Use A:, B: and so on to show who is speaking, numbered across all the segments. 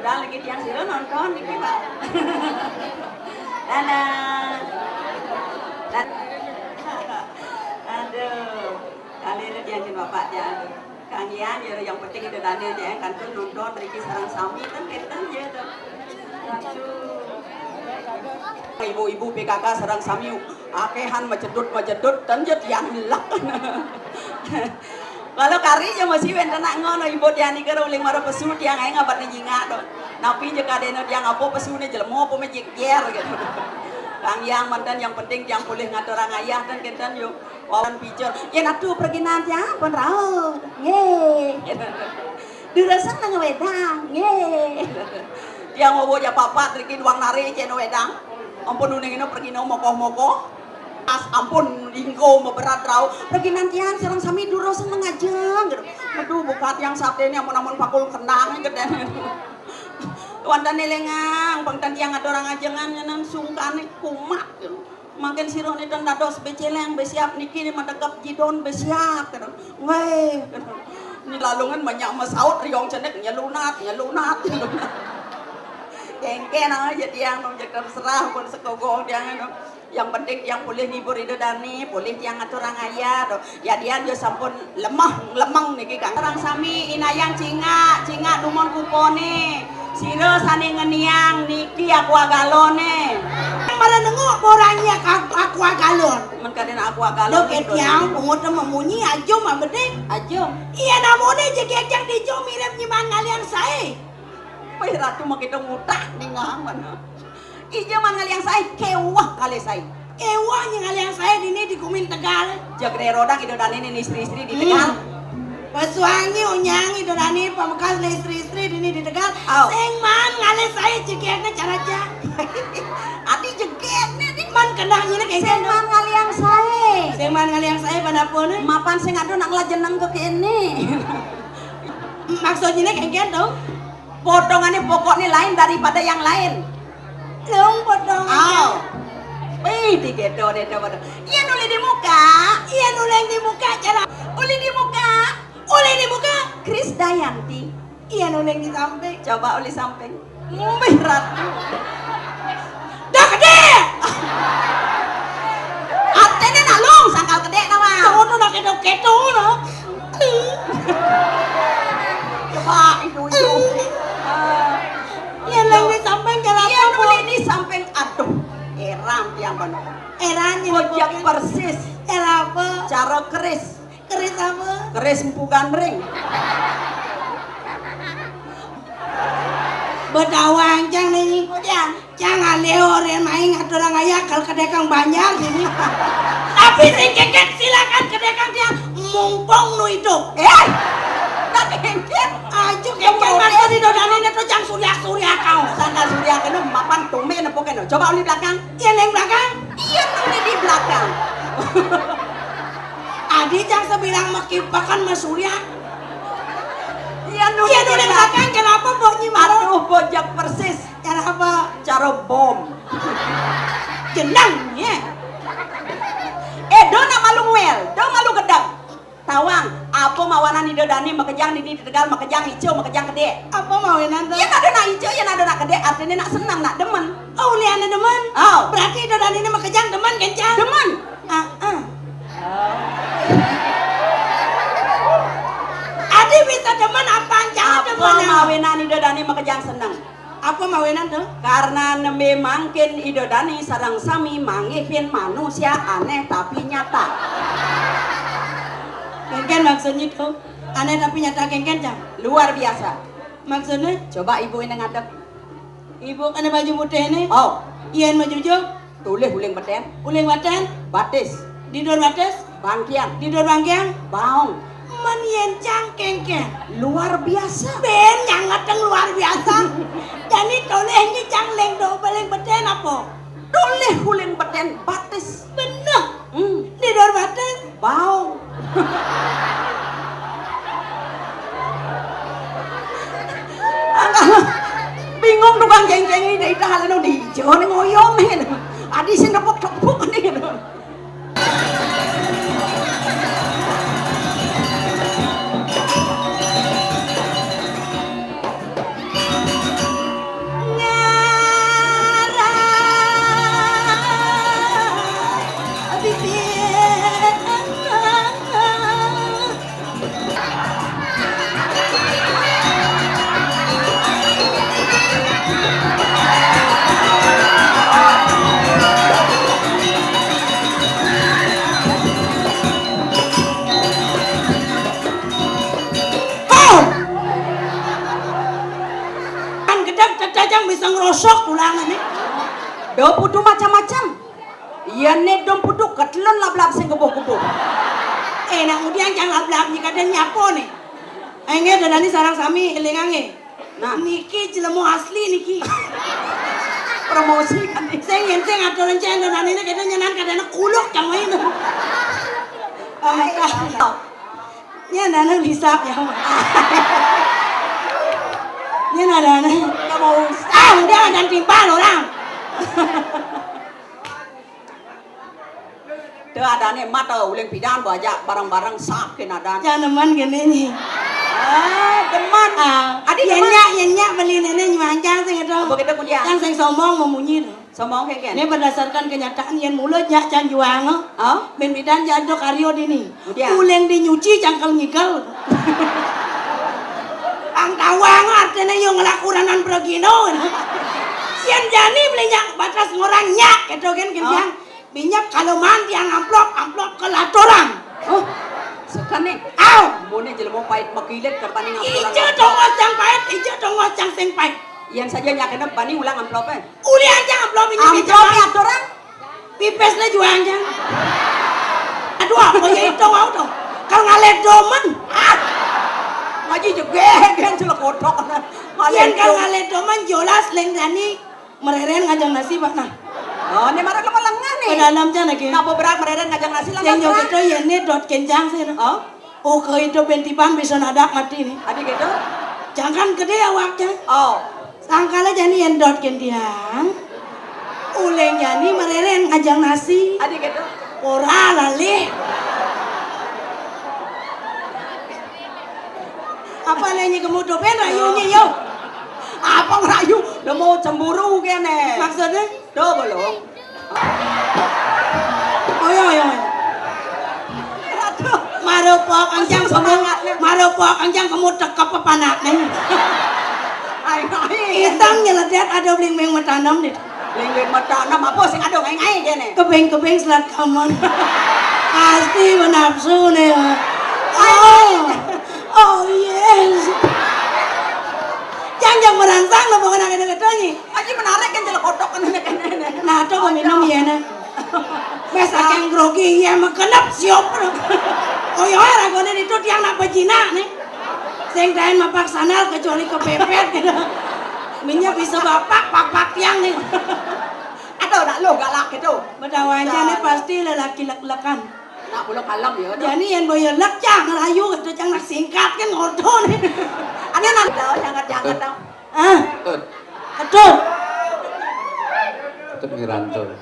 A: mudah-mudahan lagi tiang siro nonton nih Pak. Dadah. Aduh, kali ini tiang bapak ya. Kangian ya yang penting itu tadi ya kan tuh nonton Riki sarang sami kan kita ya tuh. Ibu-ibu PKK sarang sami akehan majedut dan jet yang lak. Kalau kari aja masih wenten nak ngono ibu tiani karo uling maro pesu tiang aing ngabat nyingak do. Napi je kadene tiang apa pesune jelema apa mejikjer gitu. Kang yang mantan yang penting yang boleh ngatur orang ayah dan kenten yo wawan picor. Ya natu pergi nanti apa rau. Ye. Dirasan nang wedang. Ye. Tiang mau boja papat rikin wang nari ceno wedang. Ampun uning ino pergi no mokoh-mokoh. Ampun ingko berat rau pergi nantian sareng sami duro seneng aja gitu. Aduh bukat yang sate ini amun-amun pakul kenang gitu. Wanda nelengang bangtan tiang ada orang ajengan nyenan sungkane kumat gitu. Makin sirone dan dados beceleng besiap niki madegap jidon besiap gitu. Weh gitu. Ini lalungan banyak masaut riong cendek nyelunat gitu. Kengken aja tiang nong jadi terserah pun sekogong tiang itu. Yang penting yang boleh ngibur itu dani, boleh yang ngatur orang ayah do. Ya dia sampun lemang niki Kang. Orang sami inayang cinga dumon kupone. Siro sane ngeniang niki aqua galone.
B: Malah nengok borangnya aqua galon.
A: Men kadena aqua galon.
B: Lo ketiang pungut memunyi ajo mah bedeng.
A: Ajo.
B: Iya namone je kejang dijo mirip nyimang ngalian sae.
A: Pai ratu mah kita ngutah ningang mana. Ijo man ngaliang sae kewah kali sae.
B: Kewah ngaliang sae dini di Kumin Tegal.
A: Jagre rodang itu dan ini istri-istri di Tegal.
B: Pasuangi unyangi dorani pamekas istri-istri dini di Tegal. Sing man ngaliang sae jegekna caraja.
A: Adi jegekna di
B: man kendangnya kayak
A: sing man ngaliang sae.
B: Sing man ngaliang sae panapun.
A: Mapan sing ado nak ngelajeneng ke kene.
B: Maksudnya kayak gitu.
A: Potongannya pokoknya lain daripada yang lain.
B: Dong potongan.
A: Wih, digedo deh coba. Iya nulis di muka.
B: Iya nulis di muka cara.
A: Uli di muka.
B: Uli di muka.
A: Krisdayanti.
B: Iya nulis di samping.
A: Coba uli samping. Wih ratu.
B: Dah gede.
A: Atene nalung sangkal gede nama.
B: Sono nak kedo no.
A: Coba itu.
B: Iya nulis di samping kenapa?
A: Iya nulis di samping aduh. Eram yang benar.
B: Eranya
A: Kojak persis.
B: Erapa?
A: Cara keris.
B: Keris apa?
A: Keris empu gandring.
B: Bedawang jang nih ya. Jangan leoren main ngatur orang ayah kalau kedekang banyak ini. Tapi sing keket silakan kedekang dia mumpung nu itu.
A: Tak keket.
B: Ajo keket masa di dodanin itu jang surya kau.
A: Sangka surya kena mapan tumbe nepo kena. Coba uli belakang.
B: Iya neng belakang.
A: Iya uli di belakang.
B: Adi jang sebilang makipakan mas surya.
A: Iya uli
B: di belakang kenapa boknya marah?
A: Aduh bojak persis.
B: Cara apa?
A: Cara bom.
B: Jenang ya.
A: Do nak malu ngel, do malu gedang. Tawang, apa mawana ni dodani makejang di Tegal makejang hijau makejang gede.
B: Apa mau nanti?
A: Ya nak nak hijau ya nak nak gede artinya nak senang nak demen.
B: Oh liane demen.
A: Oh.
B: Berarti dodani ini makejang demen kencang.
A: Demen.
B: Adi bisa demen apa jangan demen.
A: Apa mawena ni dodani makejang senang.
B: Apa mawenan tuh?
A: Karena nembe mangkin idodani sarang sami mangihin manusia aneh tapi nyata.
B: Kengken maksudnya tuh aneh tapi nyata kengken jang.
A: Luar biasa.
B: Maksudnya?
A: Coba ibu ini ngadep.
B: Ibu kan baju putih ini.
A: Oh,
B: Ian baju hijau.
A: tulis uling beten,
B: Uling watan.
A: batis,
B: Di dor batas.
A: bangkian,
B: Di dor bangkiang.
A: baong.
B: Man yen jang kengken.
A: Luar biasa.
B: Ben yang ngateng luar biasa. Jadi toleh ini jang leng do paling beten apa?
A: Tulis uling beten, batis,
B: Bener. Di dor batas.
A: baong. Bingung tukang jeng-jeng ini dari tahalan di hijau nih ngoyom nih. Adi sih nepuk-nepuk nih.
B: gosok tulang ini.
A: Do putu macam-macam. Iya nih dom putu ketelon lap-lap sing geboh-geboh.
B: Nak kemudian jangan lap-lap jika ada nyapo nih. Ayo dadani sarang sami elingange.
A: Nah,
B: Niki jelemu asli niki.
A: promosi kan nih.
B: Sing enteng aturan cen dadani ini kita nyenan kadana kuluk jang main. Nya dana hisap ya. Nya dana.
A: Kamu
B: Dia akan timpal orang.
A: Tuh ada nih mata uling pidan banyak barang-barang sap kena dan.
B: Jangan teman gini nih.
A: Teman.
B: Adik yenyak beli nenek nyuanjang sing itu.
A: Begitu kemudian.
B: Yang sing sombong memunyi tuh.
A: Somong kayak
B: Ini berdasarkan kenyataan yang mulut yak can juang.
A: Oh,
B: Ben bidan jado karyo dini.
A: Kemudian?
B: Uleng dinyuci cangkel nyikel. Ang tawang artinya yung ngelakuran pergino. Sian jani belinya batas ngorang nyak gitu kan kemudian. Minyak kalau mandi yang amplop ke latorang.
A: oh, sekarang nih.
B: Aw,
A: Mune jelema pahit makilit kerbani ngampulan.
B: ijo dong wajang pahit, ijo dong wajang sing pahit.
A: Yang saja nyakena bani ulang amplopnya.
B: Uli aja amplop ini
A: Amplopnya aturan.
B: pipesnya juga aja. Aduh, apa ya itu mau dong? Kalau ngalet domen,
A: Ngaji juga kan celok kotok.
B: Yan kalau ngalet domen jelas lengdani mereren ngajang nasi pak nah.
A: Oh, ini marah lepas lengan nih.
B: Pedalam cana ke.
A: Napa berat mereka ngajak nasi lah.
B: Yang jauh itu ya ini dot kenjang sih.
A: Oh,
B: Oh ke itu bentipan bisa nadak mati nih.
A: adik gitu.
B: Jangan gede awaknya.
A: Oh,
B: Sangkala jani yang dot kendiang. Uleng jani mereren ngajang nasi.
A: adik gitu.
B: Ora lali. Apa nanya kemudian rayunya yo?
A: Apa ngerayu? Udah mau cemburu kene.
B: Maksudnya?
A: Tuh belum.
B: Oh yo. Marupok anjang
A: semangat, Le.
B: marupok anjang kamu tekap pepanak nih.
A: Ai.
B: Hitam nyeledet ada bling bling metanam nih.
A: Lingin mata nama apa sing ada ngai-ngai kene.
B: Kebeng selat kamon. Pasti menafsu nih. Oh yes. Jangan merangsang lo bukan ada katanya.
A: Aji menarik kan jelek kotok kan kene.
B: Nah, itu kau minum ya na. Bes akeng grogi ya makenap siop. Oh ya, ragone itu tiang nak pejina nih. Sing daen mapak sanal kecuali kepepet gitu. Minyak bisa bapak pak tiang nih.
A: Aduh, nak lo galak gitu.
B: Bedawanya nih pasti lelaki lek-lekan.
A: Nak ulo kalam ya.
B: Jadi yang boyo lek cang ngerayu gitu cang nak singkat kan ngodo nih.
A: Ada nak jangan tau.
B: Ah, aduh.
C: Itu Miranto.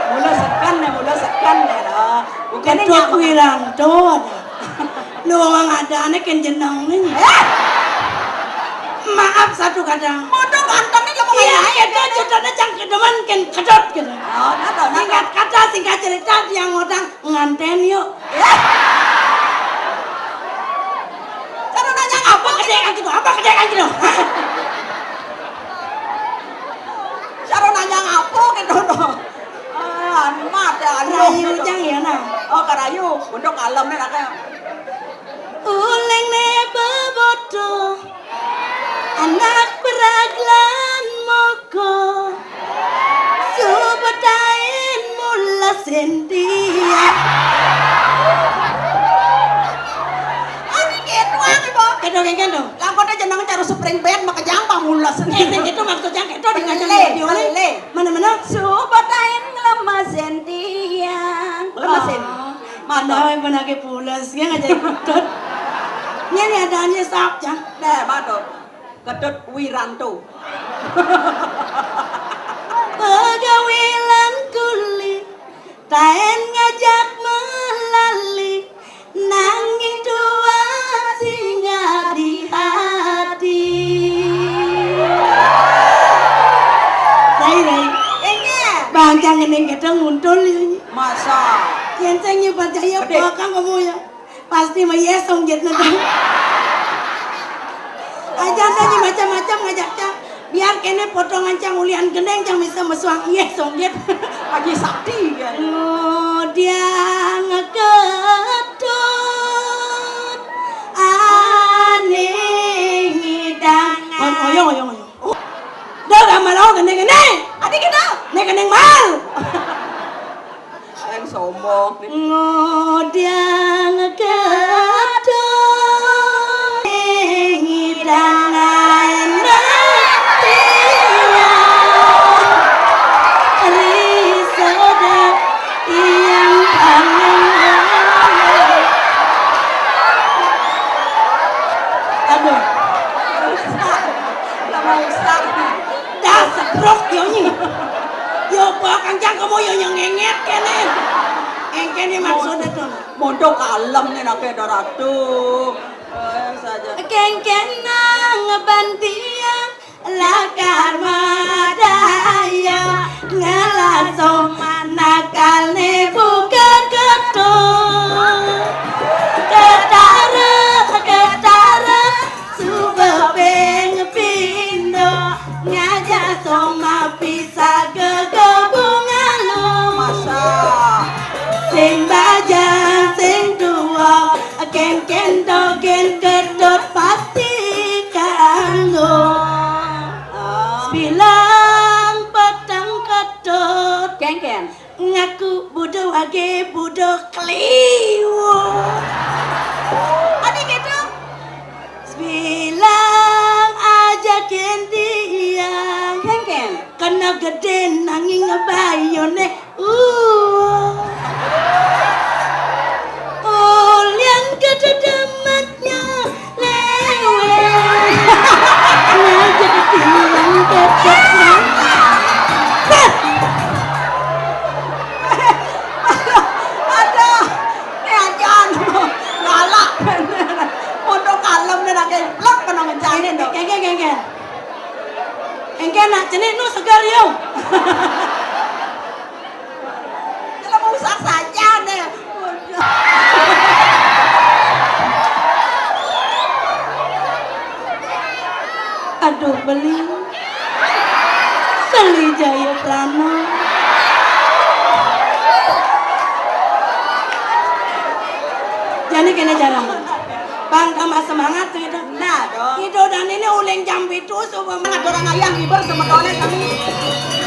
A: Mula sekan ya. Bukan
B: Ketua Wiranto. Lu ngomong ada aneh kan jenang nih. Maaf satu kadang.
A: Bodoh ganteng nih kamu
B: Iya, itu jodohnya cang kedeman kan kedot gitu.
A: Oh, nado.
B: Singkat kata, singkat cerita yang ngodang nganten yuk.
A: Cara nanya
B: Apa kedekan gitu? Apa kedekan gitu?
A: Cara nanya apa gitu dong. Mat ya
B: Rayu cang ya nah.
A: Oh, karayu. Untuk alam nih kayak.
B: Uleng ne bebodo anak beraglan moko subetain mula sendia. Kedong kedong.
A: Langkau dia jenang cara spring bed maka jambang mulas.
B: Itu maksudnya itu di ngajak video
A: Lele.
B: mana
A: Subatain ngelemasin tiang. Lemasin.
B: Mana yang pernah ke pulas ya ngajak ikut. Ini adanya sak ya.
A: Deh, mato. Kedut Wiranto.
B: Pegawilan kulit taen ngajak melali nanging dua singa di hati. Rai. Bang jangan yang kita nguntul ini.
A: Masa.
B: Yang saya percaya
A: Gede.
B: bahkan kamu ya pasti mayesong jet nanti. Ajannya macam-macam ngajak cang. Biar kene potongan cang ulian gendeng cang bisa mesuang yesong jet.
A: Haji Sakti ya.
B: Oh dia ngeketut aneh ngidang. Oh, oyong. malo gende-gende.
A: Adik kita.
B: Nek kendeng mal.
A: Yang sombong.
B: Ngodiang kedong hidangan natia risoda yang panjang. Aduh,
A: Lama usah.
B: dah seprok yo nyi. Yo bakang jang kamu yo nyengenget kene. Engkene maksudnya tuh.
A: Mondok kalem nih nak ratu. Saja.
B: Kengken nang bantiang lakar madaya ngalaso manakal ne buka ketok ketara subeng pindo ngajak soma bisa gegabungan lo
A: Masa.
B: sing bajang sing tua kengken dogen kedot pati kanggo bilang petang kedot
A: Kengken.
B: ngaku budo wage budo kliwo
A: Adik kita.
B: bilang aja kendiang
A: Kengken.
B: kena gede nanging bayone Ulian kededematnya lewe ngajak tilang kededemat
A: Ada. Ajan. Galak. Mondok kalem nih nak lek pernah mencari dok.
B: Kengken nak jenis nu segar yo
A: Kalau mau usah saja deh.
B: aduh beli Jaya Prano jadi kena jarang bang tambah semangat gitu
A: Nah dong.
B: itu dan ini uling jam itu supaya
A: Orang ayam ibu sama kami.